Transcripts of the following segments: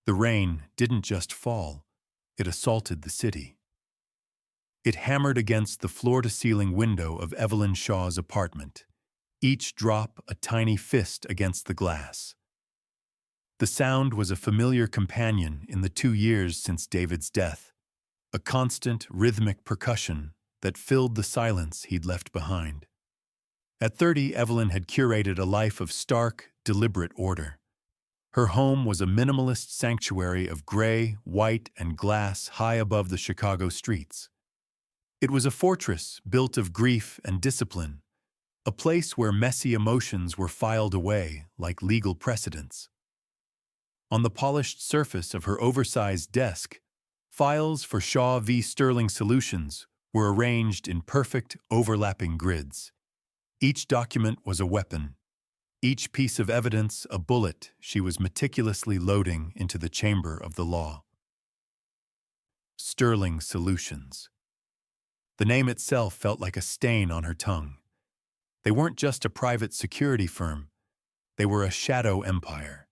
The rain didn't just fall, it assaulted the city. It hammered against the floor-to-ceiling window of Evelyn Shaw's apartment, each drop a tiny fist against the glass. The sound was a familiar companion in the 2 years since David's death, a constant, rhythmic percussion that filled the silence he'd left behind. At 30, Evelyn had curated a life of stark, deliberate order. Her home was a minimalist sanctuary of gray, white, and glass high above the Chicago streets. It was a fortress built of grief and discipline, a place where messy emotions were filed away like legal precedents. On the polished surface of her oversized desk, files for Shaw v. Sterling Solutions were arranged in perfect, overlapping grids. Each document was a weapon, each piece of evidence a bullet she was meticulously loading into the chamber of the law. Sterling Solutions. The name itself felt like a stain on her tongue. They weren't just a private security firm, they were a shadow empire,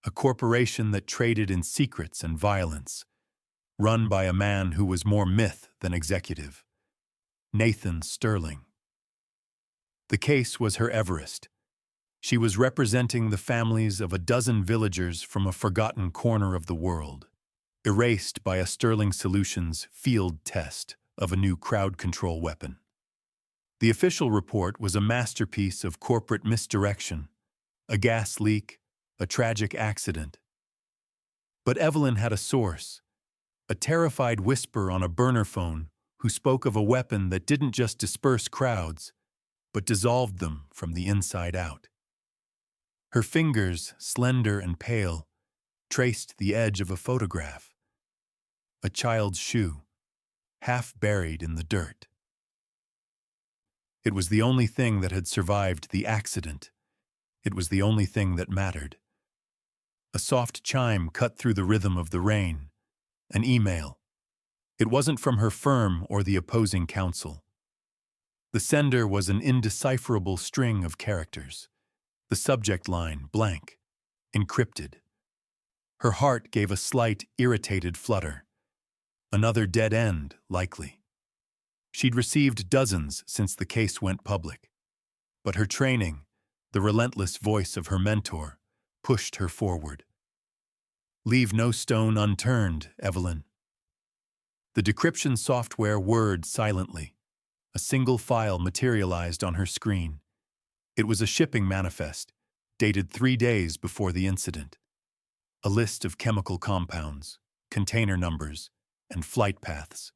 a corporation that traded in secrets and violence, run by a man who was more myth than executive, Nathan Sterling. The case was her Everest. She was representing the families of a dozen villagers from a forgotten corner of the world, erased by a Sterling Solutions field test of a new crowd control weapon. The official report was a masterpiece of corporate misdirection, a gas leak, a tragic accident. But Evelyn had a source, a terrified whisper on a burner phone who spoke of a weapon that didn't just disperse crowds, but dissolved them from the inside out. Her fingers, slender and pale, traced the edge of a photograph. A child's shoe, half buried in the dirt. It was the only thing that had survived the accident. It was the only thing that mattered. A soft chime cut through the rhythm of the rain. An email. It wasn't from her firm or the opposing counsel. The sender was an indecipherable string of characters. The subject line blank, encrypted. Her heart gave a slight, irritated flutter. Another dead end, likely. She'd received dozens since the case went public. But her training, the relentless voice of her mentor, pushed her forward. Leave no stone unturned, Evelyn. The decryption software whirred silently. A single file materialized on her screen. It was a shipping manifest, dated 3 days before the incident. A list of chemical compounds, container numbers, and flight paths.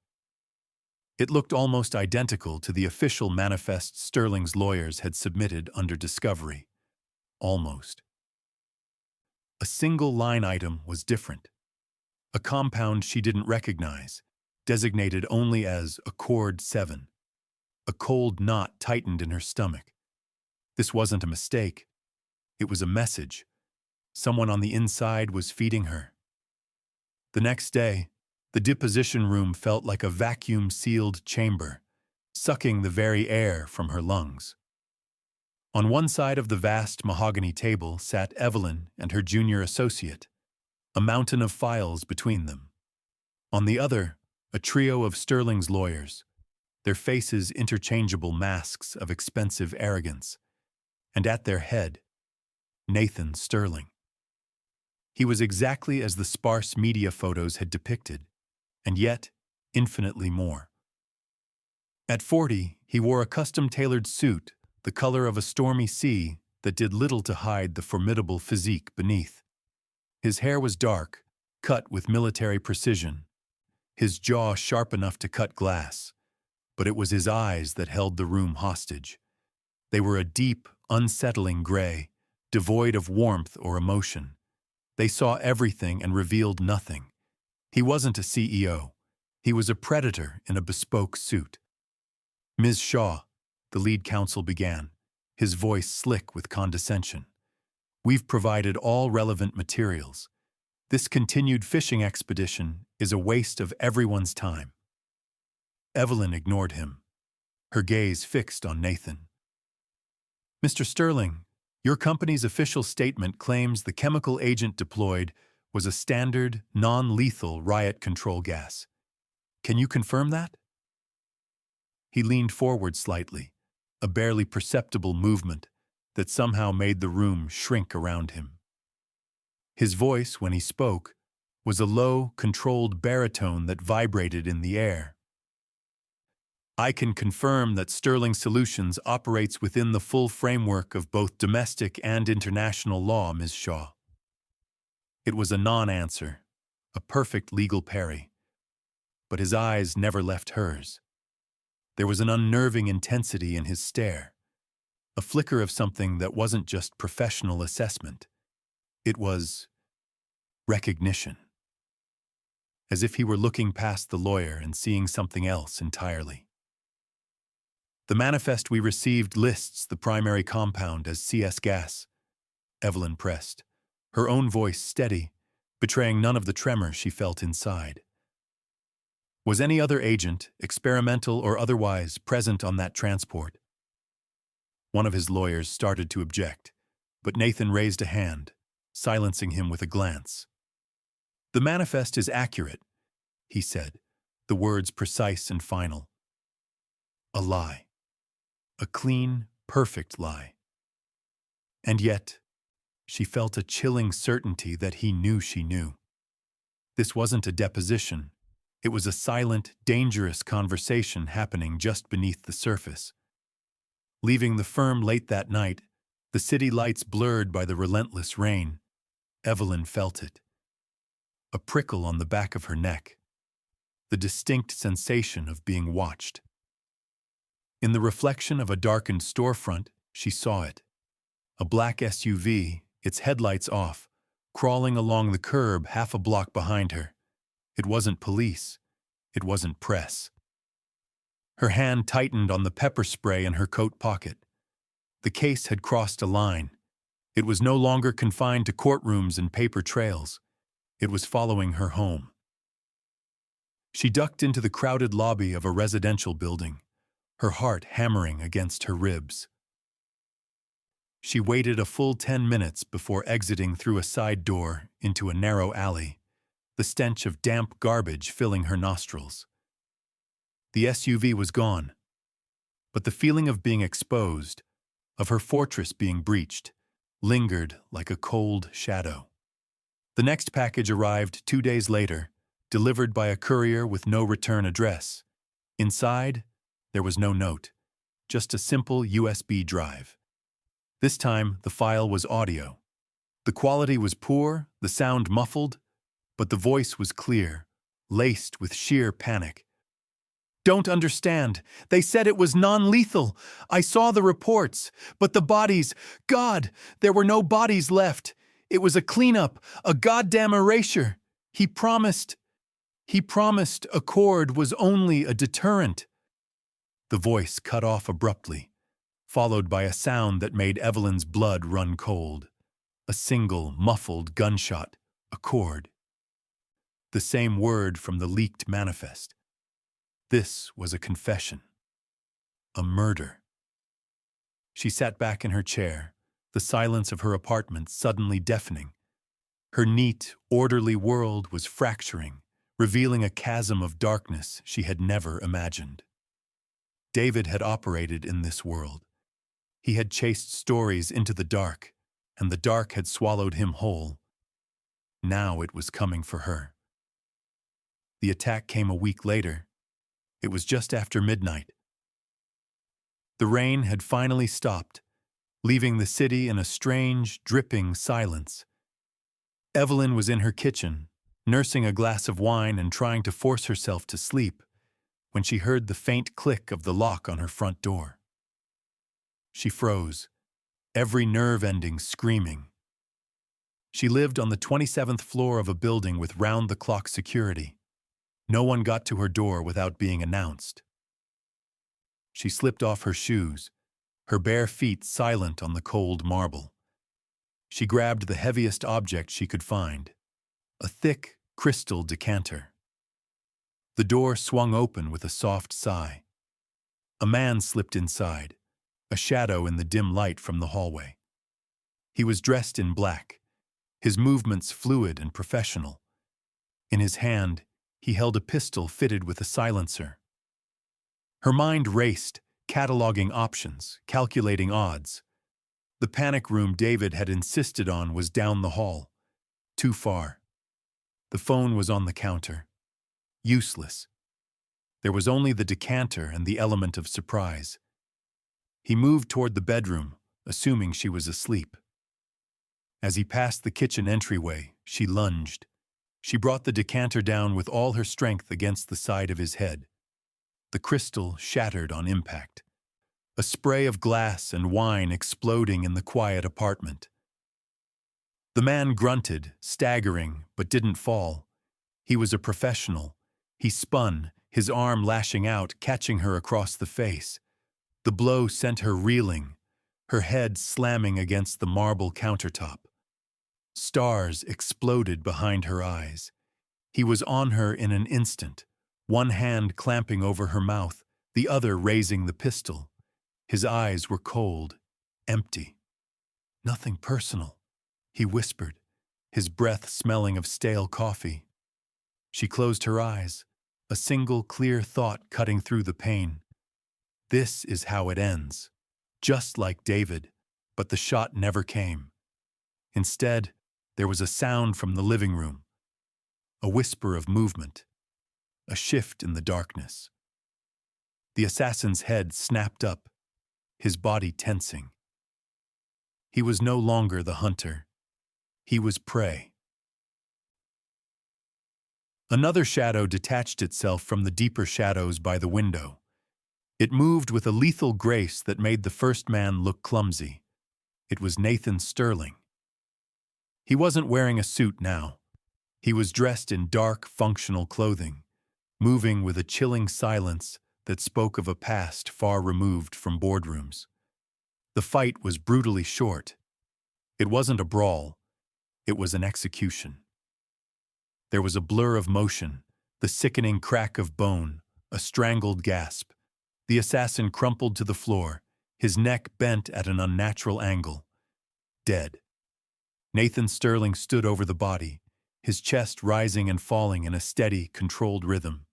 It looked almost identical to the official manifest Sterling's lawyers had submitted under discovery. Almost. A single line item was different. A compound she didn't recognize, designated only as Accord 7. A cold knot tightened in her stomach. This wasn't a mistake. It was a message. Someone on the inside was feeding her. The next day, the deposition room felt like a vacuum-sealed chamber, sucking the very air from her lungs. On one side of the vast mahogany table sat Evelyn and her junior associate, a mountain of files between them. On the other, a trio of Sterling's lawyers, their faces interchangeable masks of expensive arrogance, and at their head, Nathan Sterling. He was exactly as the sparse media photos had depicted, and yet infinitely more. At 40, he wore a custom-tailored suit, the color of a stormy sea, that did little to hide the formidable physique beneath. His hair was dark, cut with military precision, his jaw sharp enough to cut glass, but it was his eyes that held the room hostage. They were a deep, unsettling gray, devoid of warmth or emotion. They saw everything and revealed nothing. He wasn't a CEO. He was a predator in a bespoke suit. Ms. Shaw, the lead counsel began, his voice slick with condescension. We've provided all relevant materials. This continued fishing expedition is a waste of everyone's time. Evelyn ignored him, her gaze fixed on Nathan. Mr. Sterling, your company's official statement claims the chemical agent deployed was a standard, non-lethal riot control gas. Can you confirm that? He leaned forward slightly, a barely perceptible movement that somehow made the room shrink around him. His voice, when he spoke, was a low, controlled baritone that vibrated in the air. I can confirm that Sterling Solutions operates within the full framework of both domestic and international law, Ms. Shaw. It was a non-answer, a perfect legal parry. But his eyes never left hers. There was an unnerving intensity in his stare, a flicker of something that wasn't just professional assessment. It was recognition. As if he were looking past the lawyer and seeing something else entirely. The manifest we received lists the primary compound as CS gas, Evelyn pressed, her own voice steady, betraying none of the tremor she felt inside. Was any other agent, experimental or otherwise, present on that transport? One of his lawyers started to object, but Nathan raised a hand, silencing him with a glance. The manifest is accurate, he said, the words precise and final. A lie. A clean, perfect lie. And yet, she felt a chilling certainty that he knew she knew. This wasn't a deposition. It was a silent, dangerous conversation happening just beneath the surface. Leaving the firm late that night, the city lights blurred by the relentless rain, Evelyn felt it. A prickle on the back of her neck. The distinct sensation of being watched. In the reflection of a darkened storefront, she saw it. A black SUV, its headlights off, crawling along the curb half a block behind her. It wasn't police. It wasn't press. Her hand tightened on the pepper spray in her coat pocket. The case had crossed a line. It was no longer confined to courtrooms and paper trails. It was following her home. She ducked into the crowded lobby of a residential building, her heart hammering against her ribs. She waited a full 10 minutes before exiting through a side door into a narrow alley, the stench of damp garbage filling her nostrils. The SUV was gone, but the feeling of being exposed, of her fortress being breached, lingered like a cold shadow. The next package arrived 2 days later, delivered by a courier with no return address. Inside, there was no note, just a simple USB drive. This time, the file was audio. The quality was poor, the sound muffled, but the voice was clear, laced with sheer panic. Don't understand. They said it was non-lethal. I saw the reports, but the bodies, God, there were no bodies left. It was a cleanup, a goddamn erasure. He promised Accord was only a deterrent. The voice cut off abruptly, followed by a sound that made Evelyn's blood run cold. A single, muffled gunshot, Accord. The same word from the leaked manifest. This was a confession. A murder. She sat back in her chair, the silence of her apartment suddenly deafening. Her neat, orderly world was fracturing, revealing a chasm of darkness she had never imagined. David had operated in this world. He had chased stories into the dark, and the dark had swallowed him whole. Now it was coming for her. The attack came a week later. It was just after midnight. The rain had finally stopped, leaving the city in a strange, dripping silence. Evelyn was in her kitchen, nursing a glass of wine and trying to force herself to sleep, when she heard the faint click of the lock on her front door. She froze, every nerve ending screaming. She lived on the 27th floor of a building with round-the-clock security. No one got to her door without being announced. She slipped off her shoes, her bare feet silent on the cold marble. She grabbed the heaviest object she could find, a thick, crystal decanter. The door swung open with a soft sigh. A man slipped inside, a shadow in the dim light from the hallway. He was dressed in black, his movements fluid and professional. In his hand, he held a pistol fitted with a silencer. Her mind raced, cataloging options, calculating odds. The panic room David had insisted on was down the hall. Too far. The phone was on the counter. Useless. There was only the decanter and the element of surprise. He moved toward the bedroom, assuming she was asleep. As he passed the kitchen entryway, she lunged. She brought the decanter down with all her strength against the side of his head. The crystal shattered on impact. A spray of glass and wine exploding in the quiet apartment. The man grunted, staggering, but didn't fall. He was a professional. He spun, his arm lashing out, catching her across the face. The blow sent her reeling, her head slamming against the marble countertop. Stars exploded behind her eyes. He was on her in an instant, one hand clamping over her mouth, the other raising the pistol. His eyes were cold, empty. "Nothing personal," he whispered, his breath smelling of stale coffee. She closed her eyes, a single clear thought cutting through the pain. This is how it ends. Just like David, but the shot never came. Instead, there was a sound from the living room, a whisper of movement, a shift in the darkness. The assassin's head snapped up, his body tensing. He was no longer the hunter. He was prey. Another shadow detached itself from the deeper shadows by the window. It moved with a lethal grace that made the first man look clumsy. It was Nathan Sterling. He wasn't wearing a suit now. He was dressed in dark, functional clothing, moving with a chilling silence that spoke of a past far removed from boardrooms. The fight was brutally short. It wasn't a brawl. It was an execution. There was a blur of motion, the sickening crack of bone, a strangled gasp. The assassin crumpled to the floor, his neck bent at an unnatural angle. Dead. Nathan Sterling stood over the body, his chest rising and falling in a steady, controlled rhythm.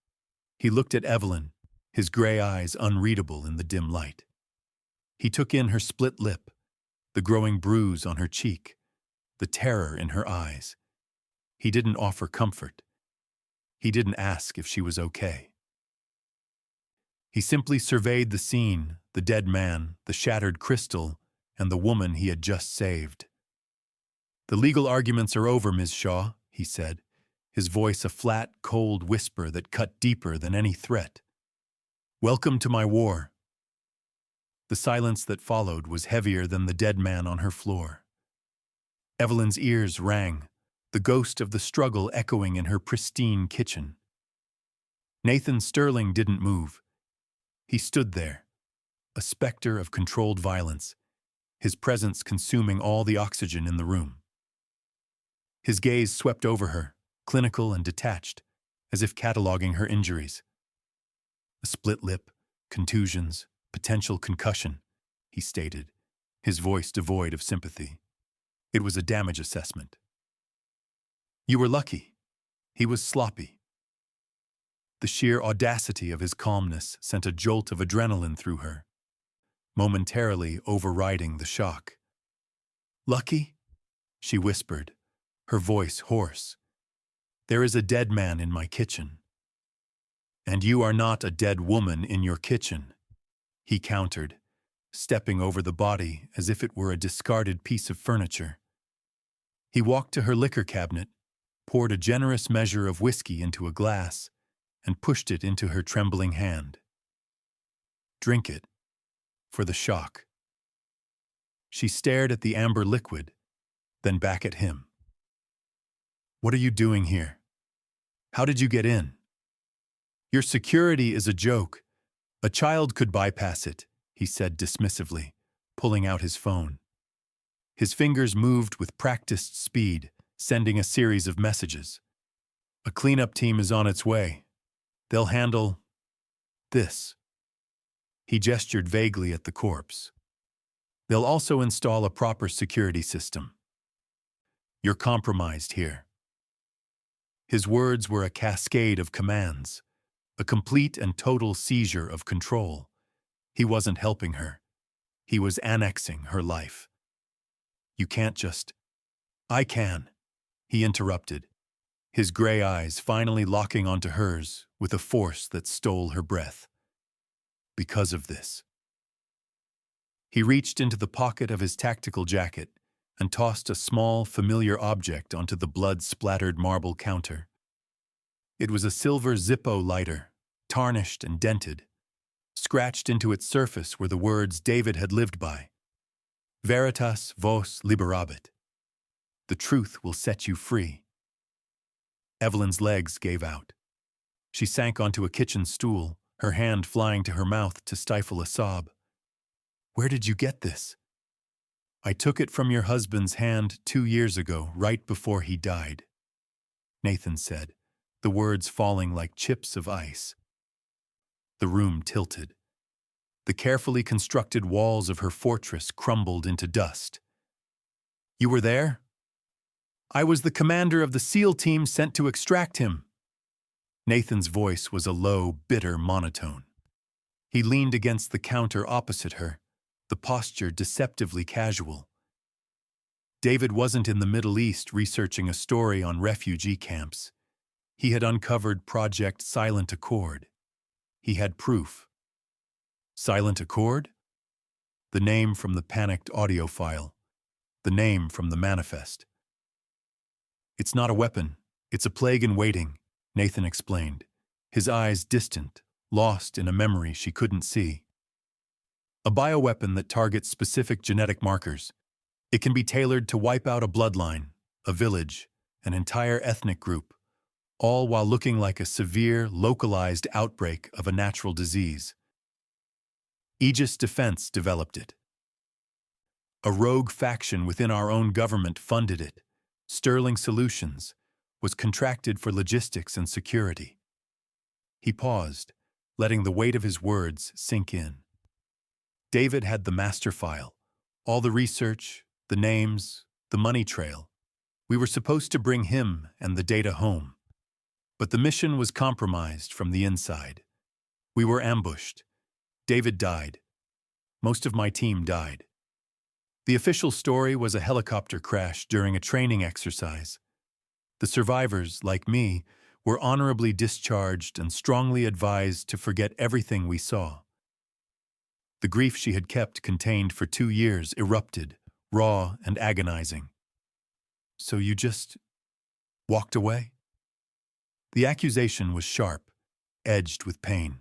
He looked at Evelyn, his gray eyes unreadable in the dim light. He took in her split lip, the growing bruise on her cheek, the terror in her eyes. He didn't offer comfort. He didn't ask if she was okay. He simply surveyed the scene, the dead man, the shattered crystal, and the woman he had just saved. "The legal arguments are over, Ms. Shaw," he said, his voice a flat, cold whisper that cut deeper than any threat. "Welcome to my war." The silence that followed was heavier than the dead man on her floor. Evelyn's ears rang, the ghost of the struggle echoing in her pristine kitchen. Nathan Sterling didn't move. He stood there, a specter of controlled violence, his presence consuming all the oxygen in the room. His gaze swept over her, clinical and detached, as if cataloging her injuries. A split lip, contusions, potential concussion, he stated, his voice devoid of sympathy. It was a damage assessment. "You were lucky." He was sloppy. The sheer audacity of his calmness sent a jolt of adrenaline through her, momentarily overriding the shock. "Lucky?" she whispered, her voice hoarse. "There is a dead man in my kitchen." "And you are not a dead woman in your kitchen," he countered, stepping over the body as if it were a discarded piece of furniture. He walked to her liquor cabinet, poured a generous measure of whiskey into a glass, and pushed it into her trembling hand. "Drink it, for the shock." She stared at the amber liquid, then back at him. "What are you doing here? How did you get in?" "Your security is a joke. A child could bypass it," he said dismissively, pulling out his phone. His fingers moved with practiced speed, sending a series of messages. "A cleanup team is on its way. They'll handle this." He gestured vaguely at the corpse. "They'll also install a proper security system." You're compromised here. His words were a cascade of commands, a complete and total seizure of control. He wasn't helping her. He was annexing her life. You can't just... I can, he interrupted, his gray eyes finally locking onto hers with a force that stole her breath. Because of this. He reached into the pocket of his tactical jacket and tossed a small, familiar object onto the blood-splattered marble counter. It was a silver Zippo lighter, tarnished and dented. Scratched into its surface were the words David had lived by. Veritas vos liberabit. The truth will set you free. Evelyn's legs gave out. She sank onto a kitchen stool, her hand flying to her mouth to stifle a sob. Where did you get this? I took it from your husband's hand 2 years ago, right before he died, Nathan said, the words falling like chips of ice. The room tilted. The carefully constructed walls of her fortress crumbled into dust. You were there? I was the commander of the SEAL team sent to extract him. Nathan's voice was a low, bitter monotone. He leaned against the counter opposite her, the posture deceptively casual. David wasn't in the Middle East researching a story on refugee camps. He had uncovered Project Silent Accord. He had proof. Silent Accord? The name from the panicked audio file. The name from the manifest. It's not a weapon. It's a plague in waiting, Nathan explained, his eyes distant, lost in a memory she couldn't see. A bioweapon that targets specific genetic markers. It can be tailored to wipe out a bloodline, a village, an entire ethnic group, all while looking like a severe, localized outbreak of a natural disease. Aegis Defense developed it. A rogue faction within our own government funded it. Sterling Solutions was contracted for logistics and security. He paused, letting the weight of his words sink in. David had the master file, all the research, the names, the money trail. We were supposed to bring him and the data home. But the mission was compromised from the inside. We were ambushed. David died. Most of my team died. The official story was a helicopter crash during a training exercise. The survivors, like me, were honorably discharged and strongly advised to forget everything we saw. The grief she had kept contained for 2 years erupted, raw and agonizing. So you just walked away? The accusation was sharp, edged with pain.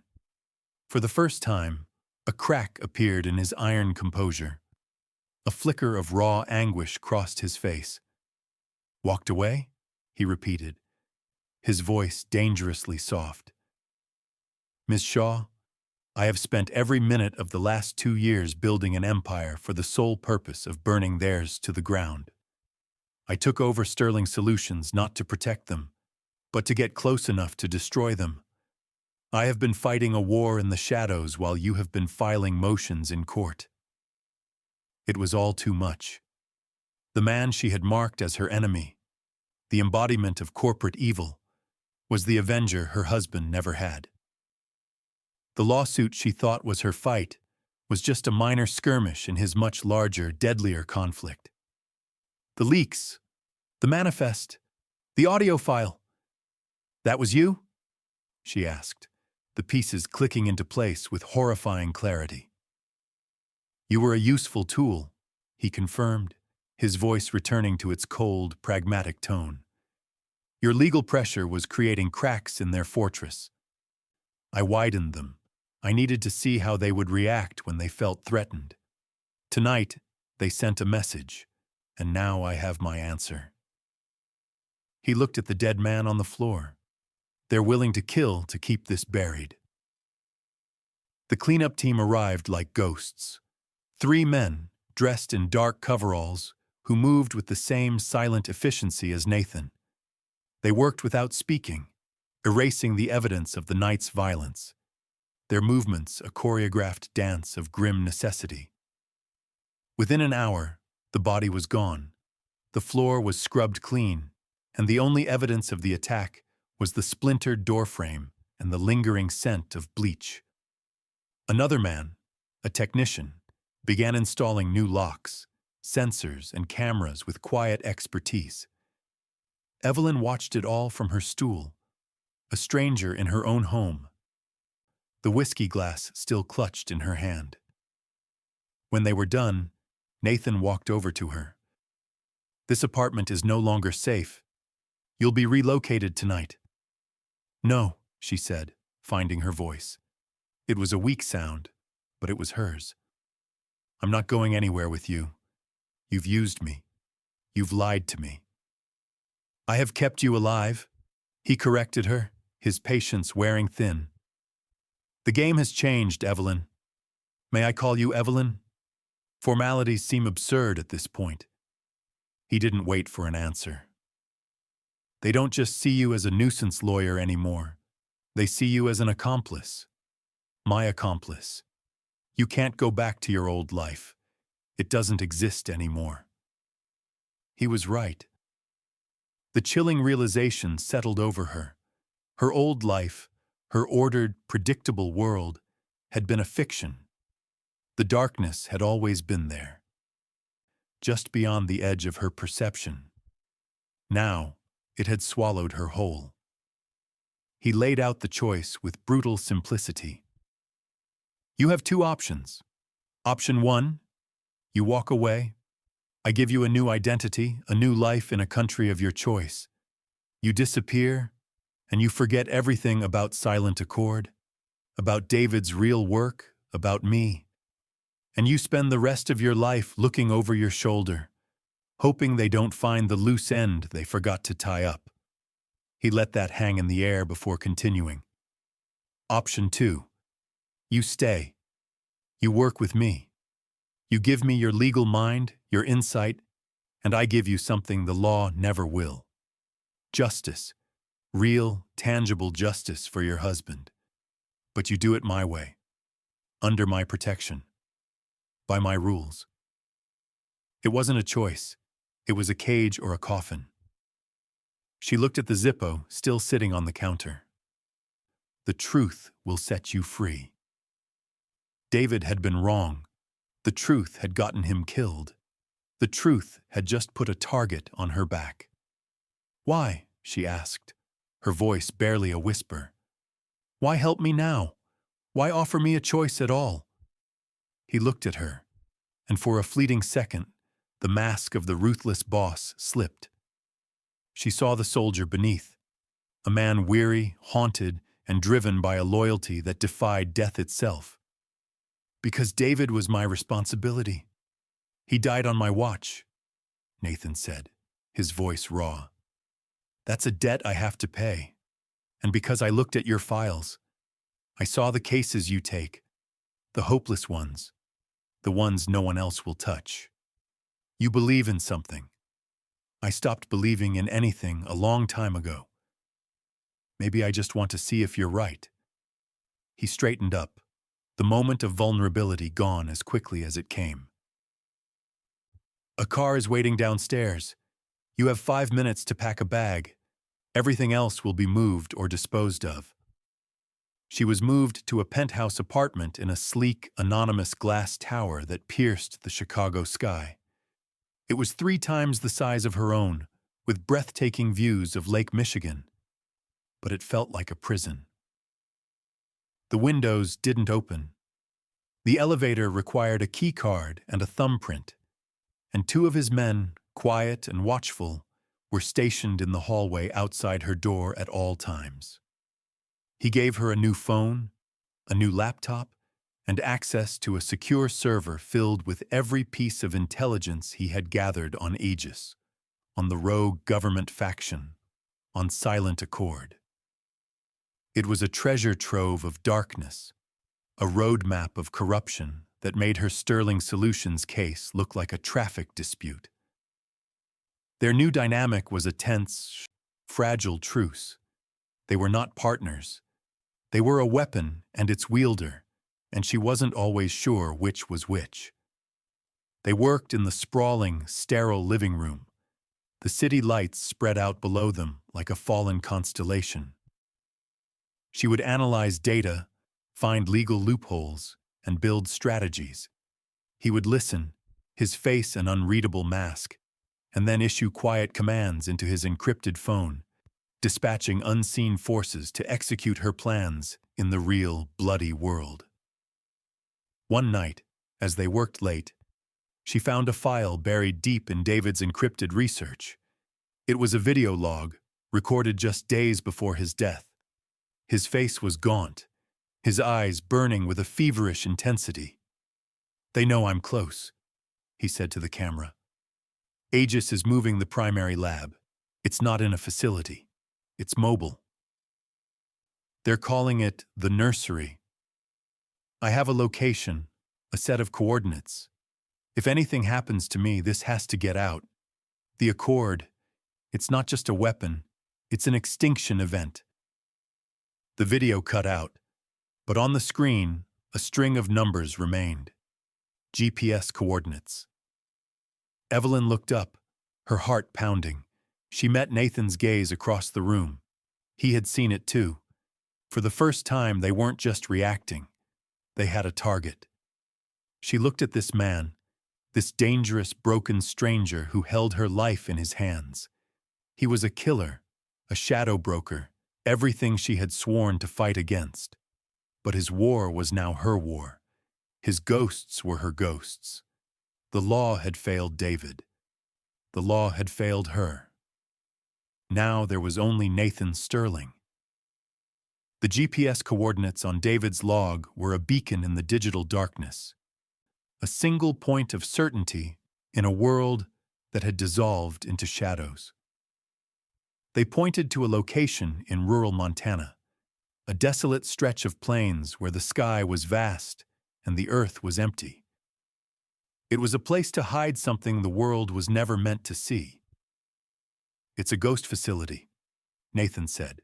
For the first time, a crack appeared in his iron composure. A flicker of raw anguish crossed his face. Walked away? He repeated, his voice dangerously soft. Ms. Shaw, I have spent every minute of the last 2 years building an empire for the sole purpose of burning theirs to the ground. I took over Sterling Solutions not to protect them, but to get close enough to destroy them. I have been fighting a war in the shadows while you have been filing motions in court. It was all too much. The man she had marked as her enemy, the embodiment of corporate evil, was the avenger her husband never had. The lawsuit she thought was her fight was just a minor skirmish in his much larger, deadlier conflict. The leaks, the manifest, the audio file. That was you? She asked, the pieces clicking into place with horrifying clarity. You were a useful tool, he confirmed, his voice returning to its cold, pragmatic tone. Your legal pressure was creating cracks in their fortress. I widened them. I needed to see how they would react when they felt threatened. Tonight, they sent a message, and now I have my answer. He looked at the dead man on the floor. They're willing to kill to keep this buried. The cleanup team arrived like ghosts. 3 men, dressed in dark coveralls, who moved with the same silent efficiency as Nathan. They worked without speaking, erasing the evidence of the night's violence. Their movements a choreographed dance of grim necessity. Within an hour, the body was gone. The floor was scrubbed clean, and the only evidence of the attack was the splintered doorframe and the lingering scent of bleach. Another man, a technician, began installing new locks, sensors, and cameras with quiet expertise. Evelyn watched it all from her stool, a stranger in her own home, the whiskey glass still clutched in her hand. When they were done, Nathan walked over to her. "This apartment is no longer safe. You'll be relocated tonight." "No," she said, finding her voice. It was a weak sound, but it was hers. "I'm not going anywhere with you. You've used me. You've lied to me." "I have kept you alive," he corrected her, his patience wearing thin. "The game has changed, Evelyn. May I call you Evelyn? Formalities seem absurd at this point." He didn't wait for an answer. "They don't just see you as a nuisance lawyer anymore. They see you as an accomplice. My accomplice. You can't go back to your old life. It doesn't exist anymore." He was right. The chilling realization settled over her. Her old life, her ordered, predictable world, had been a fiction. The darkness had always been there, just beyond the edge of her perception. Now, it had swallowed her whole. He laid out the choice with brutal simplicity. "You have two options. Option 1, you walk away. I give you a new identity, a new life in a country of your choice. You disappear, and you forget everything about Silent Accord, about David's real work, about me. And you spend the rest of your life looking over your shoulder, hoping they don't find the loose end they forgot to tie up." He let that hang in the air before continuing. "Option 2, you stay. You work with me. You give me your legal mind, your insight, and I give you something the law never will. Justice, real, tangible justice for your husband. But you do it my way, under my protection, by my rules." It wasn't a choice. It was a cage or a coffin. She looked at the Zippo still sitting on the counter. "The truth will set you free." David had been wrong. The truth had gotten him killed. The truth had just put a target on her back. "Why?" she asked, her voice barely a whisper. "Why help me now? Why offer me a choice at all?" He looked at her, and for a fleeting second, the mask of the ruthless boss slipped. She saw the soldier beneath, a man weary, haunted, and driven by a loyalty that defied death itself. "Because David was my responsibility. He died on my watch," Nathan said, his voice raw. "That's a debt I have to pay. And because I looked at your files, I saw the cases you take, the hopeless ones, the ones no one else will touch. You believe in something. I stopped believing in anything a long time ago. Maybe I just want to see if you're right." He straightened up, the moment of vulnerability gone as quickly as it came. "A car is waiting downstairs. You have 5 minutes to pack a bag. Everything else will be moved or disposed of." She was moved to a penthouse apartment in a sleek, anonymous glass tower that pierced the Chicago sky. It was 3 times the size of her own, with breathtaking views of Lake Michigan. But it felt like a prison. The windows didn't open. The elevator required a key card and a thumbprint, and 2 of his men, quiet and watchful, were stationed in the hallway outside her door at all times. He gave her a new phone, a new laptop, and access to a secure server filled with every piece of intelligence he had gathered on Aegis, on the rogue government faction, on Silent Accord. It was a treasure trove of darkness, a roadmap of corruption that made her Sterling Solutions case look like a traffic dispute. Their new dynamic was a tense, fragile truce. They were not partners. They were a weapon and its wielder, and she wasn't always sure which was which. They worked in the sprawling, sterile living room, The city lights spread out below them like a fallen constellation. She would analyze data, find legal loopholes, and build strategies. He would listen, his face an unreadable mask, and then issue quiet commands into his encrypted phone, dispatching unseen forces to execute her plans in the real, bloody world. One night, as they worked late, she found a file buried deep in David's encrypted research. It was a video log, recorded just days before his death. His face was gaunt, his eyes burning with a feverish intensity. "They know I'm close," he said to the camera. "Aegis is moving the primary lab. It's not in a facility. It's mobile. They're calling it the nursery. I have a location, a set of coordinates. If anything happens to me, this has to get out. The Accord, it's not just a weapon, it's an extinction event." The video cut out, but on the screen, a string of numbers remained. GPS coordinates. Evelyn looked up, her heart pounding. She met Nathan's gaze across the room. He had seen it too. For the first time, they weren't just reacting. They had a target. She looked at this man, this dangerous, broken stranger who held her life in his hands. He was a killer, a shadow broker, everything she had sworn to fight against. But his war was now her war. His ghosts were her ghosts. The law had failed David. The law had failed her. Now there was only Nathan Sterling. The GPS coordinates on David's log were a beacon in the digital darkness, a single point of certainty in a world that had dissolved into shadows. They pointed to a location in rural Montana, a desolate stretch of plains where the sky was vast and the earth was empty. It was a place to hide something the world was never meant to see. "It's a ghost facility," Nathan said,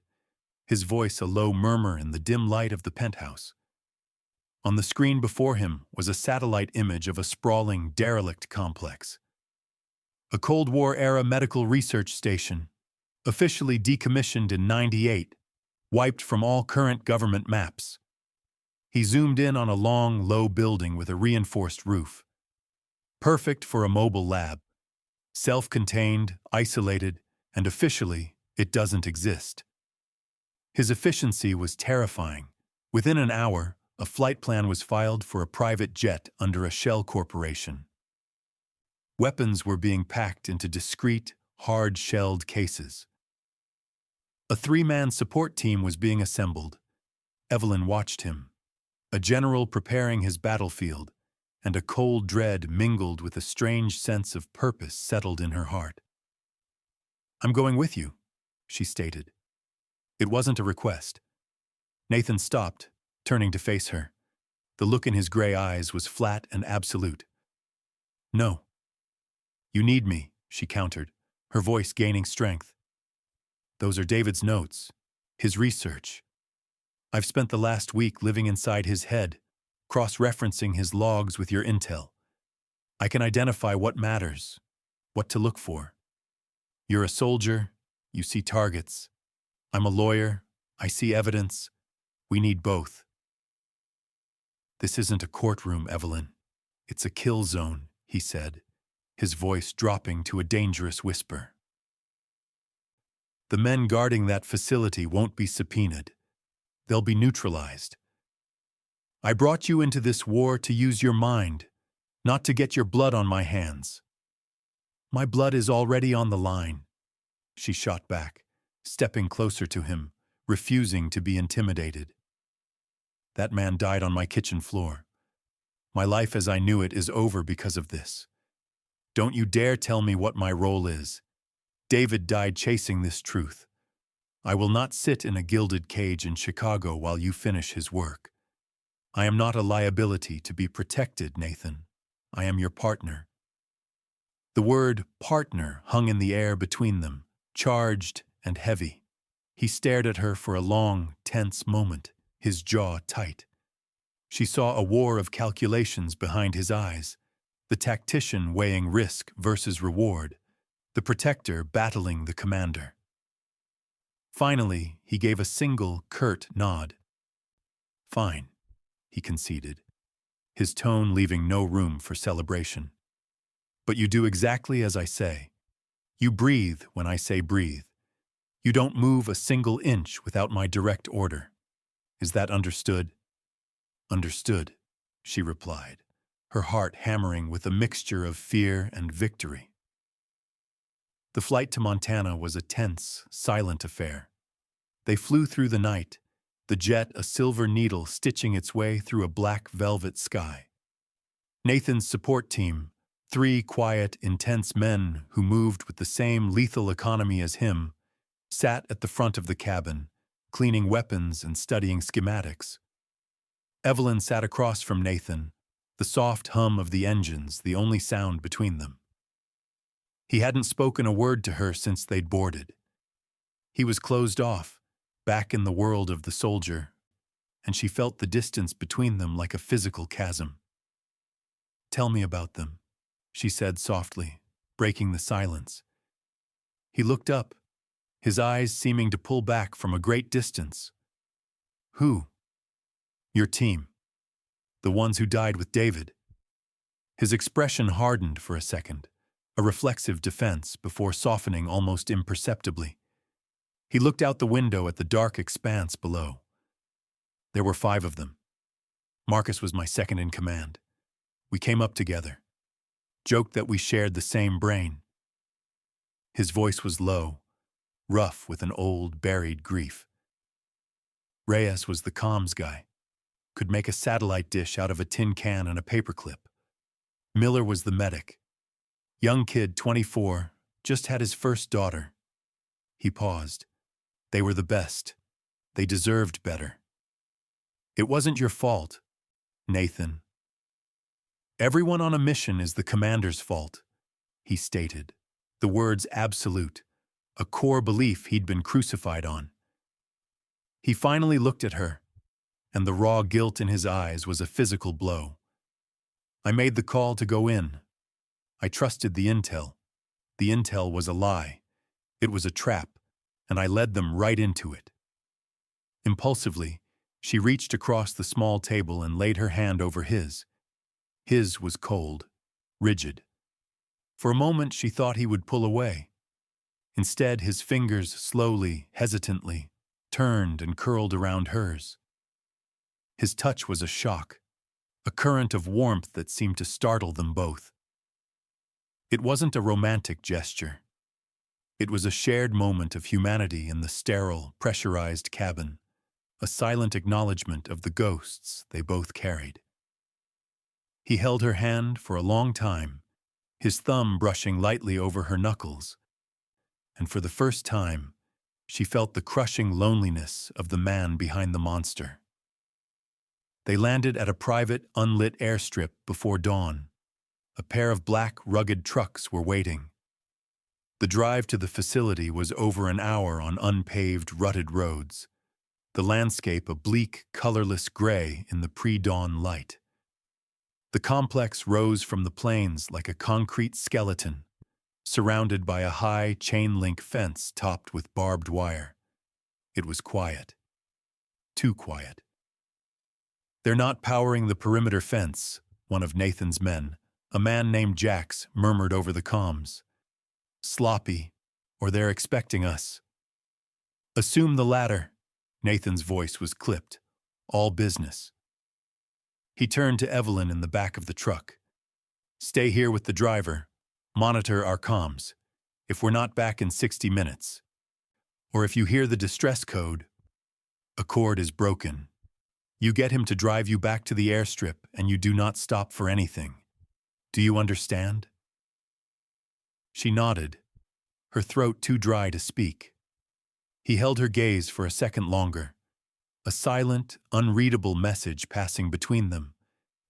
his voice a low murmur in the dim light of the penthouse. On the screen before him was a satellite image of a sprawling, derelict complex. A Cold War-era medical research station, officially decommissioned in '98, wiped from all current government maps. He zoomed in on a long, low building with a reinforced roof. Perfect for a mobile lab. Self-contained, isolated, and officially, it doesn't exist. His efficiency was terrifying. Within an hour, a flight plan was filed for a private jet under a shell corporation. Weapons were being packed into discreet, hard-shelled cases. A three-man support team was being assembled. Evelyn watched him, a general preparing his battlefield, and a cold dread mingled with a strange sense of purpose settled in her heart. "I'm going with you," she stated. It wasn't a request. Nathan stopped, turning to face her. The look in his gray eyes was flat and absolute. "No." "You need me," she countered, her voice gaining strength. "Those are David's notes, his research. I've spent the last week living inside his head, cross-referencing his logs with your intel. I can identify what matters, what to look for. You're a soldier, you see targets. I'm a lawyer, I see evidence. We need both." "This isn't a courtroom, Evelyn. It's a kill zone," he said, his voice dropping to a dangerous whisper. "The men guarding that facility won't be subpoenaed. They'll be neutralized. I brought you into this war to use your mind, not to get your blood on my hands." "My blood is already on the line," she shot back, stepping closer to him, refusing to be intimidated. "That man died on my kitchen floor. My life as I knew it is over because of this. Don't you dare tell me what my role is. David died chasing this truth. I will not sit in a gilded cage in Chicago while you finish his work. I am not a liability to be protected, Nathan. I am your partner." The word partner hung in the air between them, charged and heavy. He stared at her for a long, tense moment, his jaw tight. She saw a war of calculations behind his eyes, the tactician weighing risk versus reward, the protector battling the commander. Finally, he gave a single, curt nod. "Fine," he conceded, his tone leaving no room for celebration. "But you do exactly as I say. You breathe when I say breathe. You don't move a single inch without my direct order. Is that understood?" "Understood," she replied, her heart hammering with a mixture of fear and victory. The flight to Montana was a tense, silent affair. They flew through the night, the jet a silver needle stitching its way through a black velvet sky. Nathan's support team, 3 quiet, intense men who moved with the same lethal economy as him, sat at the front of the cabin, cleaning weapons and studying schematics. Evelyn sat across from Nathan, the soft hum of the engines the only sound between them. He hadn't spoken a word to her since they'd boarded. He was closed off, back in the world of the soldier, and she felt the distance between them like a physical chasm. "Tell me about them," she said softly, breaking the silence. He looked up, his eyes seeming to pull back from a great distance. "Who?" "Your team. The ones who died with David." His expression hardened for a second, a reflexive defense before softening almost imperceptibly. He looked out the window at the dark expanse below. "There were 5 of them. Marcus was my second in command. We came up together. Joked that we shared the same brain." His voice was low, rough with an old, buried grief. "Reyes was the comms guy. Could make a satellite dish out of a tin can and a paperclip. Miller was the medic. Young kid, 24, just had his first daughter." He paused. "They were the best. They deserved better." "It wasn't your fault, Nathan." "Everyone on a mission is the commander's fault," he stated, the words absolute, a core belief he'd been crucified on. He finally looked at her, and the raw guilt in his eyes was a physical blow. "I made the call to go in. I trusted the intel. The intel was a lie. It was a trap, and I led them right into it." Impulsively, she reached across the small table and laid her hand over his. His was cold, rigid. For a moment she thought he would pull away. Instead, his fingers slowly, hesitantly, turned and curled around hers. His touch was a shock, a current of warmth that seemed to startle them both. It wasn't a romantic gesture. It was a shared moment of humanity in the sterile, pressurized cabin, a silent acknowledgement of the ghosts they both carried. He held her hand for a long time, his thumb brushing lightly over her knuckles, and for the first time, she felt the crushing loneliness of the man behind the monster. They landed at a private, unlit airstrip before dawn. A pair of black, rugged trucks were waiting. The drive to the facility was over an hour on unpaved, rutted roads, the landscape a bleak, colorless gray in the pre-dawn light. The complex rose from the plains like a concrete skeleton, surrounded by a high chain-link fence topped with barbed wire. It was quiet. Too quiet. "They're not powering the perimeter fence," one of Nathan's men, a man named Jax, murmured over the comms. "Sloppy, or they're expecting us." "Assume the latter." Nathan's voice was clipped. All business. He turned to Evelyn in the back of the truck. "Stay here with the driver. Monitor our comms. If we're not back in 60 minutes, or if you hear the distress code, a cord is broken. You get him to drive you back to the airstrip and you do not stop for anything. Do you understand?" She nodded, her throat too dry to speak. He held her gaze for a second longer, a silent, unreadable message passing between them,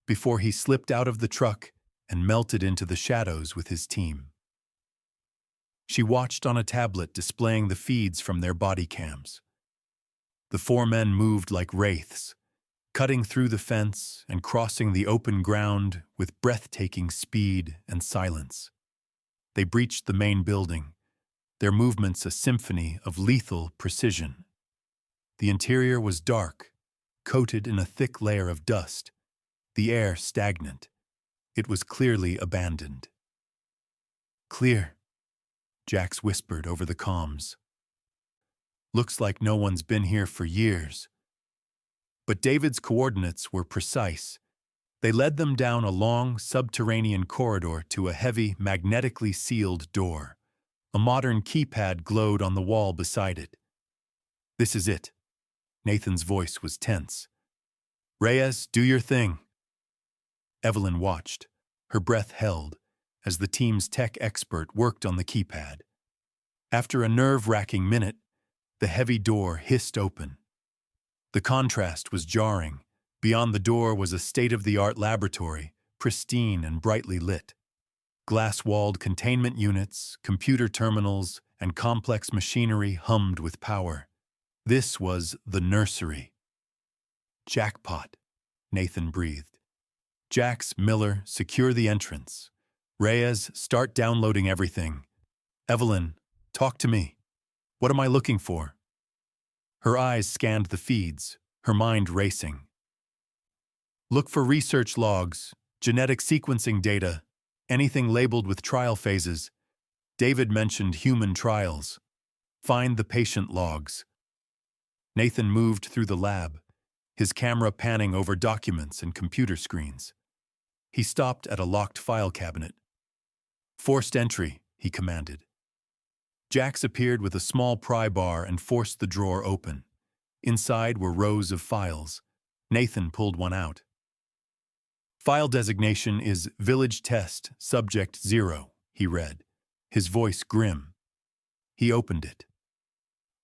before he slipped out of the truck and melted into the shadows with his team. She watched on a tablet displaying the feeds from their body cams. The 4 men moved like wraiths, cutting through the fence and crossing the open ground with breathtaking speed and silence. They breached the main building, their movements a symphony of lethal precision. The interior was dark, coated in a thick layer of dust, the air stagnant. It was clearly abandoned. "Clear," Jax whispered over the comms. "Looks like no one's been here for years." But David's coordinates were precise. They led them down a long, subterranean corridor to a heavy, magnetically sealed door. A modern keypad glowed on the wall beside it. "This is it." Nathan's voice was tense. "Reyes, do your thing." Evelyn watched, her breath held, as the team's tech expert worked on the keypad. After a nerve-wracking minute, the heavy door hissed open. The contrast was jarring. Beyond the door was a state-of-the-art laboratory, pristine and brightly lit. Glass-walled containment units, computer terminals, and complex machinery hummed with power. This was the nursery. "Jackpot," Nathan breathed. "Jax, Miller, secure the entrance. Reyes, start downloading everything. Evelyn, talk to me. What am I looking for?" Her eyes scanned the feeds, her mind racing. "Look for research logs, genetic sequencing data, anything labeled with trial phases. David mentioned human trials. Find the patient logs." Nathan moved through the lab, his camera panning over documents and computer screens. He stopped at a locked file cabinet. "Forced entry," he commanded. Jax appeared with a small pry bar and forced the drawer open. Inside were rows of files. Nathan pulled one out. "File designation is Village Test, Subject 0, he read, his voice grim. He opened it.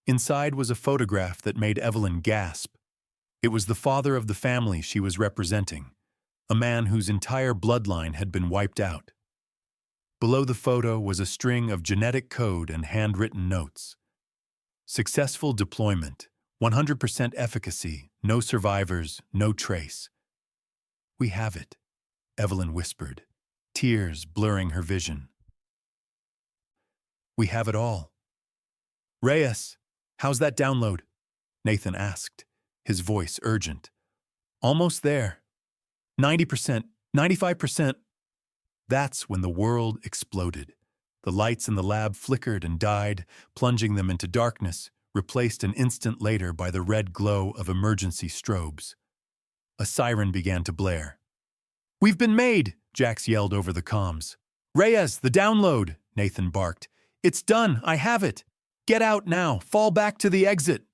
Inside was a photograph that made Evelyn gasp. It was the father of the family she was representing, a man whose entire bloodline had been wiped out. Below the photo was a string of genetic code and handwritten notes. "Successful deployment, 100% efficacy, no survivors, no trace." "We have it," Evelyn whispered, tears blurring her vision. "We have it all." "Reyes, how's that download?" Nathan asked, his voice urgent. "Almost there. 90%, 95%. That's when the world exploded. The lights in the lab flickered and died, plunging them into darkness, replaced an instant later by the red glow of emergency strobes. A siren began to blare. "We've been made!" Jax yelled over the comms. "Reyes, the download!" Nathan barked. "It's done! I have it! Get out now! Fall back to the exit!"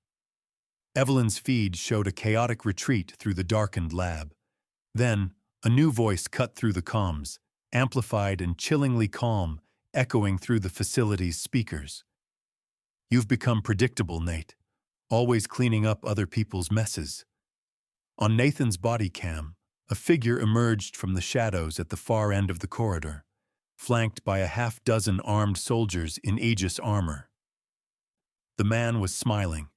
Evelyn's feed showed a chaotic retreat through the darkened lab. Then, a new voice cut through the comms, amplified and chillingly calm, echoing through the facility's speakers. "You've become predictable, Nate, always cleaning up other people's messes." On Nathan's body cam, a figure emerged from the shadows at the far end of the corridor, flanked by a half-dozen armed soldiers in Aegis armor. The man was smiling.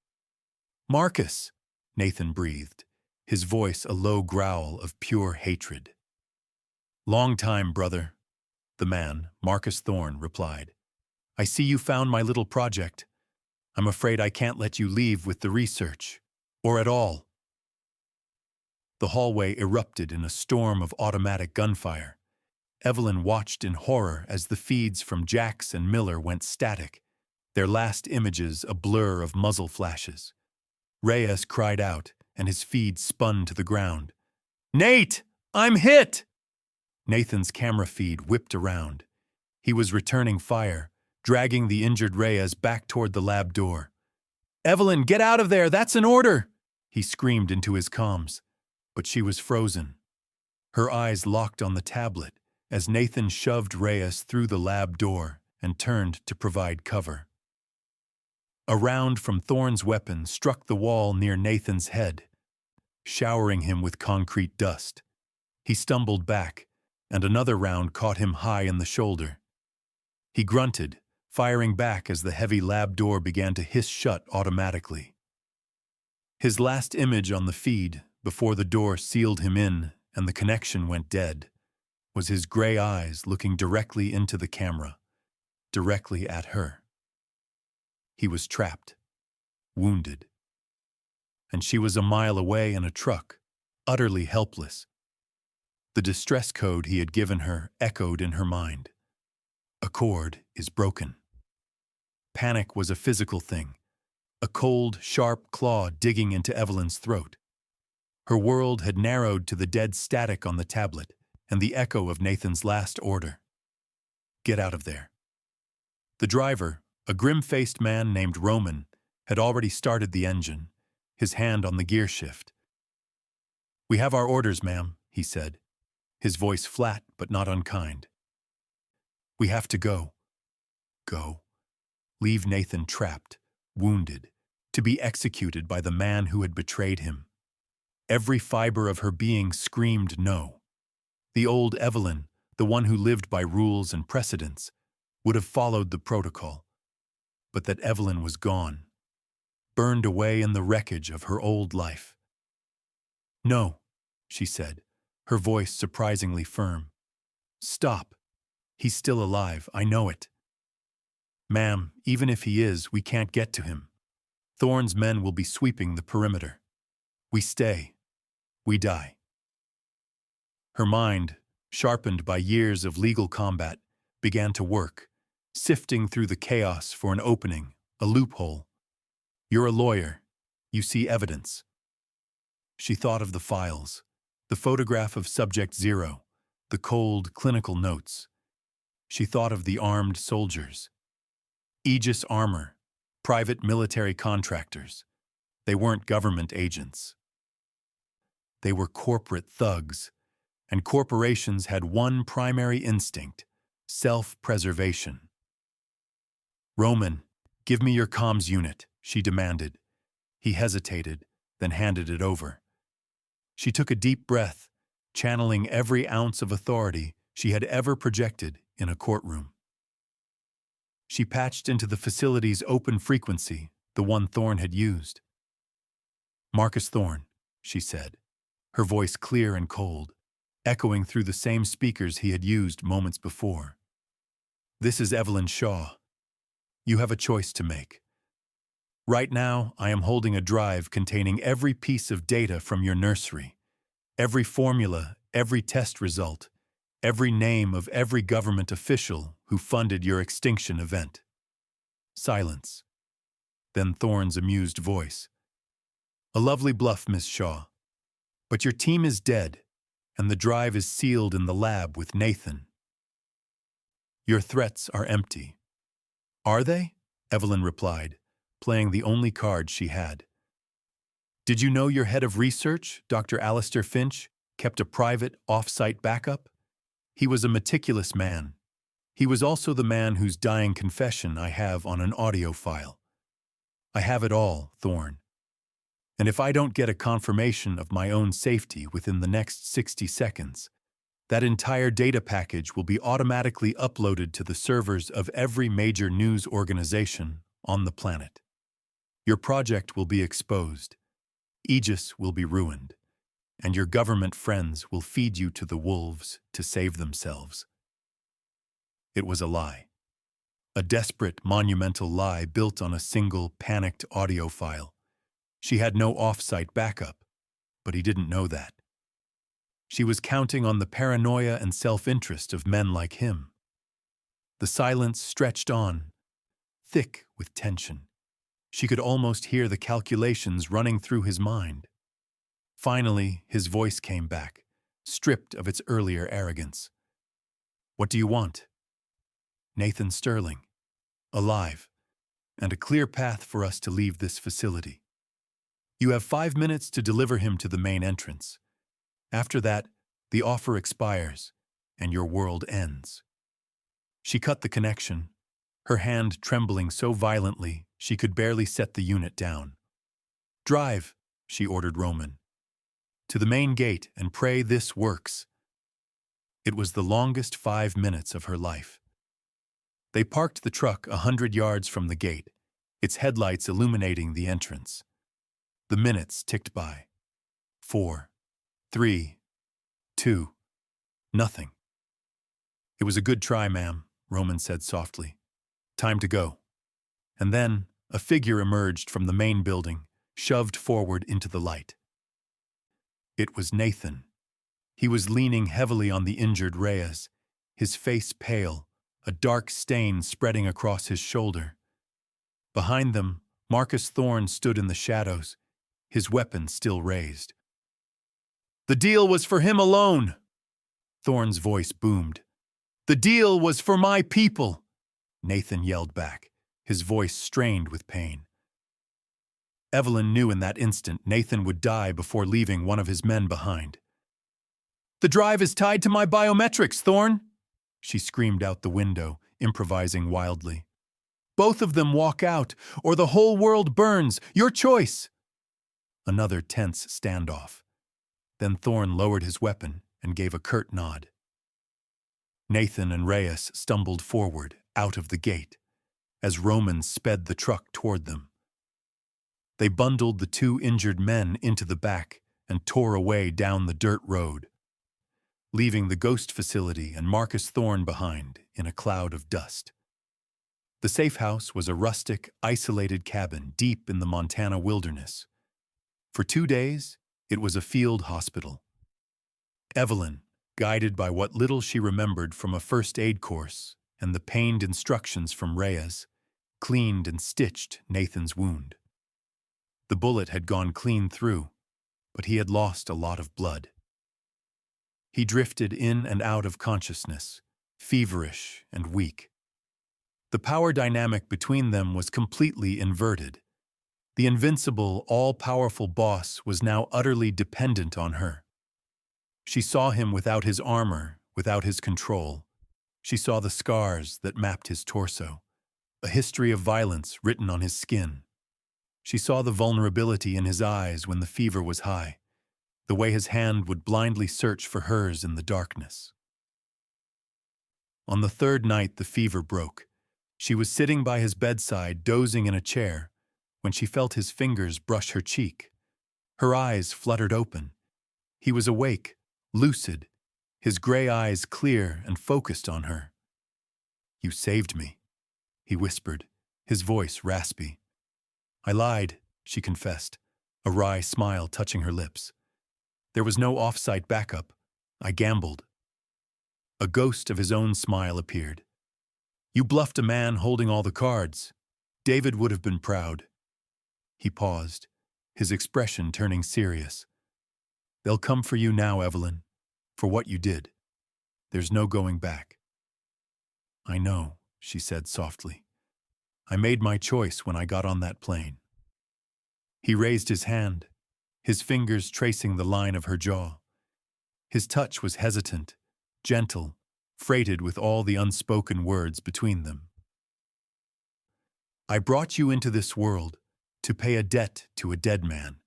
"Marcus," Nathan breathed, his voice a low growl of pure hatred. "Long time, brother," the man, Marcus Thorne, replied. "I see you found my little project. I'm afraid I can't let you leave with the research, or at all." The hallway erupted in a storm of automatic gunfire. Evelyn watched in horror as the feeds from Jax and Miller went static, their last images a blur of muzzle flashes. Reyes cried out, and his feed spun to the ground. "Nate! I'm hit!" Nathan's camera feed whipped around. He was returning fire, dragging the injured Reyes back toward the lab door. "Evelyn, get out of there! That's an order!" he screamed into his comms. But she was frozen. Her eyes locked on the tablet as Nathan shoved Reyes through the lab door and turned to provide cover. A round from Thorne's weapon struck the wall near Nathan's head, showering him with concrete dust. He stumbled back, and another round caught him high in the shoulder. He grunted, firing back as the heavy lab door began to hiss shut automatically. His last image on the feed, before the door sealed him in and the connection went dead, was his gray eyes looking directly into the camera, directly at her. He was trapped, wounded, and she was a mile away in a truck, utterly helpless. The distress code he had given her echoed in her mind. A cord is broken. Panic was a physical thing, a cold, sharp claw digging into Evelyn's throat. Her world had narrowed to the dead static on the tablet and the echo of Nathan's last order. Get out of there. The driver, a grim-faced man named Roman, had already started the engine, his hand on the gear shift. "We have our orders, ma'am," he said, his voice flat but not unkind. "We have to go." Go. Leave Nathan trapped, wounded, to be executed by the man who had betrayed him. Every fiber of her being screamed no. The old Evelyn, the one who lived by rules and precedents, would have followed the protocol. But that Evelyn was gone, burned away in the wreckage of her old life. "No," she said, her voice surprisingly firm. "Stop. He's still alive, I know it." "Ma'am, even if he is, we can't get to him. Thorne's men will be sweeping the perimeter. We stay. We die." Her mind, sharpened by years of legal combat, began to work, sifting through the chaos for an opening, a loophole. "You're a lawyer. You see evidence." She thought of the files, the photograph of Subject Zero, the cold, clinical notes. She thought of the armed soldiers. Aegis armor, private military contractors. They weren't government agents. They were corporate thugs, and corporations had one primary instinct: self-preservation. "Roman, give me your comms unit," she demanded. He hesitated, then handed it over. She took a deep breath, channeling every ounce of authority she had ever projected in a courtroom. She patched into the facility's open frequency, the one Thorne had used. "Marcus Thorne," she said, her voice clear and cold, echoing through the same speakers he had used moments before. "This is Evelyn Shaw. You have a choice to make. Right now, I am holding a drive containing every piece of data from your nursery, every formula, every test result, every name of every government official who funded your extinction event." Silence. Then Thorne's amused voice. "A lovely bluff, Miss Shaw. But your team is dead, and the drive is sealed in the lab with Nathan. Your threats are empty." "Are they?" Evelyn replied, playing the only card she had. "Did you know your head of research, Dr. Alistair Finch, kept a private, off-site backup? He was a meticulous man. He was also the man whose dying confession I have on an audio file. I have it all, Thorne. And if I don't get a confirmation of my own safety within the next 60 seconds, that entire data package will be automatically uploaded to the servers of every major news organization on the planet. Your project will be exposed, Aegis will be ruined, and your government friends will feed you to the wolves to save themselves." It was a lie. A desperate, monumental lie built on a single, panicked audio file. She had no off-site backup, but he didn't know that. She was counting on the paranoia and self-interest of men like him. The silence stretched on, thick with tension. She could almost hear the calculations running through his mind. Finally, his voice came back, stripped of its earlier arrogance. "What do you want?" "Nathan Sterling, alive, and a clear path for us to leave this facility. You have 5 minutes to deliver him to the main entrance. After that, the offer expires, and your world ends." She cut the connection, her hand trembling so violently she could barely set the unit down. "Drive," she ordered Roman. "To the main gate and pray this works." It was the longest 5 minutes of her life. They parked the truck 100 yards from the gate, its headlights illuminating the entrance. The minutes ticked by. 4, 3, 2, nothing. "It was a good try, ma'am," Roman said softly. Time to go. And then, a figure emerged from the main building, shoved forward into the light. It was Nathan. He was leaning heavily on the injured Reyes, his face pale, a dark stain spreading across his shoulder. Behind them, Marcus Thorne stood in the shadows, his weapon still raised. "The deal was for him alone," Thorne's voice boomed. "The deal was for my people," Nathan yelled back, his voice strained with pain. Evelyn knew in that instant Nathan would die before leaving one of his men behind. "The drive is tied to my biometrics, Thorne," she screamed out the window, improvising wildly. "Both of them walk out, or the whole world burns. Your choice." Another tense standoff. Then Thorne lowered his weapon and gave a curt nod. Nathan and Reyes stumbled forward, out of the gate, as Romans sped the truck toward them. They bundled the two injured men into the back and tore away down the dirt road, leaving the ghost facility and Marcus Thorne behind in a cloud of dust. The safe house was a rustic, isolated cabin deep in the Montana wilderness. For 2 days, it was a field hospital. Evelyn, guided by what little she remembered from a first aid course and the pained instructions from Reyes, cleaned and stitched Nathan's wound. The bullet had gone clean through, but he had lost a lot of blood. He drifted in and out of consciousness, feverish and weak. The power dynamic between them was completely inverted. The invincible, all-powerful boss was now utterly dependent on her. She saw him without his armor, without his control. She saw the scars that mapped his torso, a history of violence written on his skin. She saw the vulnerability in his eyes when the fever was high, the way his hand would blindly search for hers in the darkness. On the third night the fever broke. She was sitting by his bedside, dozing in a chair, when she felt his fingers brush her cheek. Her eyes fluttered open. He was awake, lucid, his gray eyes clear and focused on her. "You saved me," he whispered, his voice raspy. "I lied," she confessed, a wry smile touching her lips. "There was no off-site backup. I gambled." A ghost of his own smile appeared. "You bluffed a man holding all the cards. David would have been proud." He paused, his expression turning serious. "They'll come for you now, Evelyn, for what you did. There's no going back." "I know," she said softly. "I made my choice when I got on that plane." He raised his hand, his fingers tracing the line of her jaw. His touch was hesitant, gentle, freighted with all the unspoken words between them. "I brought you into this world to pay a debt to a dead man.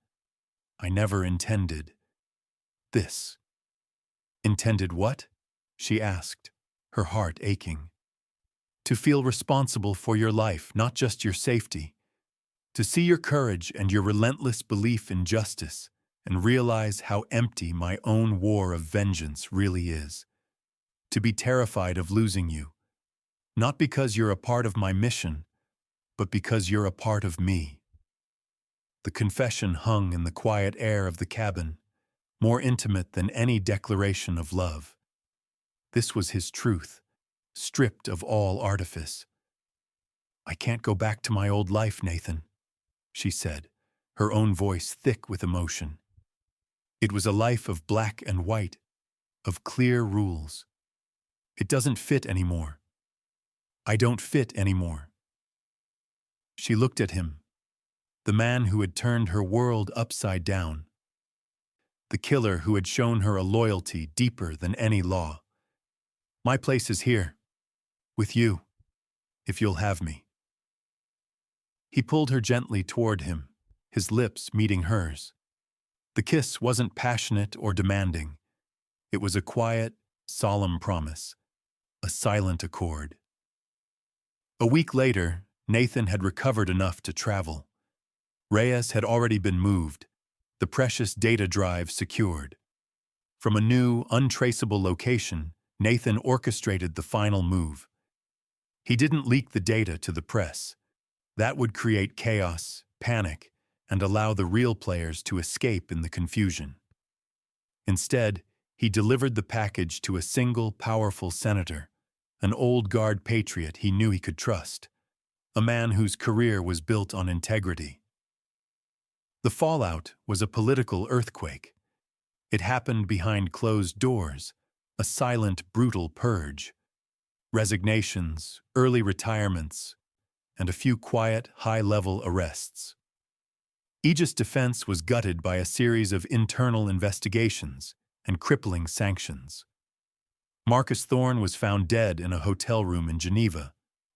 I never intended this." "Intended what?" she asked, her heart aching. "To feel responsible for your life, not just your safety. To see your courage and your relentless belief in justice and realize how empty my own war of vengeance really is. To be terrified of losing you, not because you're a part of my mission, but because you're a part of me." The confession hung in the quiet air of the cabin, more intimate than any declaration of love. This was his truth, stripped of all artifice. "I can't go back to my old life, Nathan," she said, her own voice thick with emotion. "It was a life of black and white, of clear rules. It doesn't fit anymore. I don't fit anymore." She looked at him, the man who had turned her world upside down, the killer who had shown her a loyalty deeper than any law. "My place is here, with you, if you'll have me." He pulled her gently toward him, his lips meeting hers. The kiss wasn't passionate or demanding. It was a quiet, solemn promise, a silent accord. A week later, Nathan had recovered enough to travel. Reyes had already been moved, the precious data drive secured. From a new, untraceable location, Nathan orchestrated the final move. He didn't leak the data to the press. That would create chaos, panic, and allow the real players to escape in the confusion. Instead, he delivered the package to a single, powerful senator, an old guard patriot he knew he could trust, a man whose career was built on integrity. The fallout was a political earthquake. It happened behind closed doors, a silent, brutal purge. Resignations, early retirements, and a few quiet, high-level arrests. Aegis Defense was gutted by a series of internal investigations and crippling sanctions. Marcus Thorne was found dead in a hotel room in Geneva,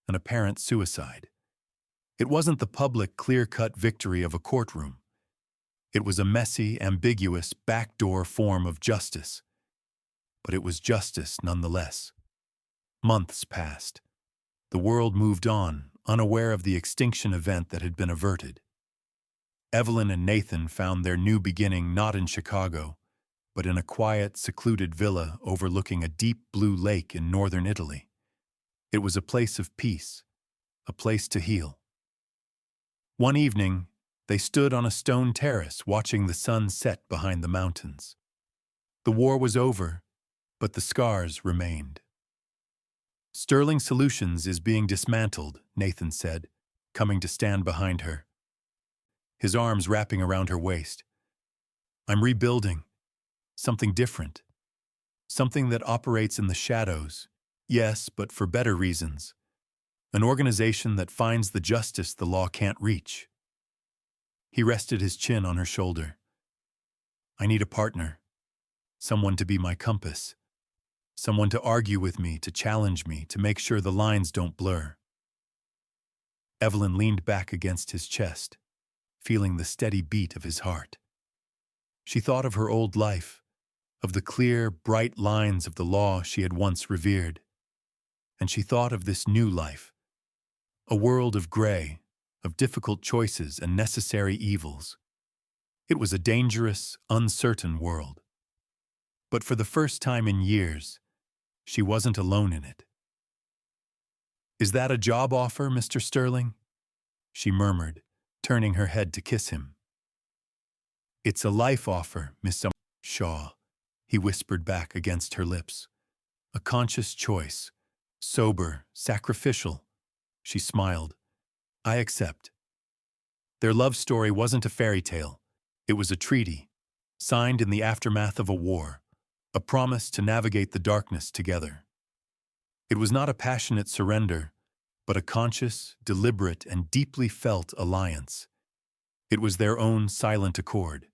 an apparent suicide. It wasn't the public, clear-cut victory of a courtroom. It was a messy, ambiguous, backdoor form of justice. But it was justice nonetheless. Months passed. The world moved on, unaware of the extinction event that had been averted. Evelyn and Nathan found their new beginning not in Chicago, but in a quiet, secluded villa overlooking a deep blue lake in northern Italy. It was a place of peace, a place to heal. One evening, they stood on a stone terrace watching the sun set behind the mountains. The war was over, but the scars remained. "Sterling Solutions is being dismantled," Nathan said, coming to stand behind her, his arms wrapping around her waist. "I'm rebuilding. Something different. Something that operates in the shadows. Yes, but for better reasons. An organization that finds the justice the law can't reach." He rested his chin on her shoulder. "I need a partner. Someone to be my compass. Someone to argue with me, to challenge me, to make sure the lines don't blur." Evelyn leaned back against his chest, feeling the steady beat of his heart. She thought of her old life, of the clear, bright lines of the law she had once revered. And she thought of this new life, a world of gray, of difficult choices and necessary evils. It was a dangerous, uncertain world. But for the first time in years, she wasn't alone in it. "Is that a job offer, Mr. Sterling?" she murmured, turning her head to kiss him. "It's a life offer, Miss Shaw," he whispered back against her lips. "A conscious choice, sober, sacrificial." She smiled. "I accept." Their love story wasn't a fairy tale. It was a treaty, signed in the aftermath of a war, a promise to navigate the darkness together. It was not a passionate surrender, but a conscious, deliberate, and deeply felt alliance. It was their own silent accord.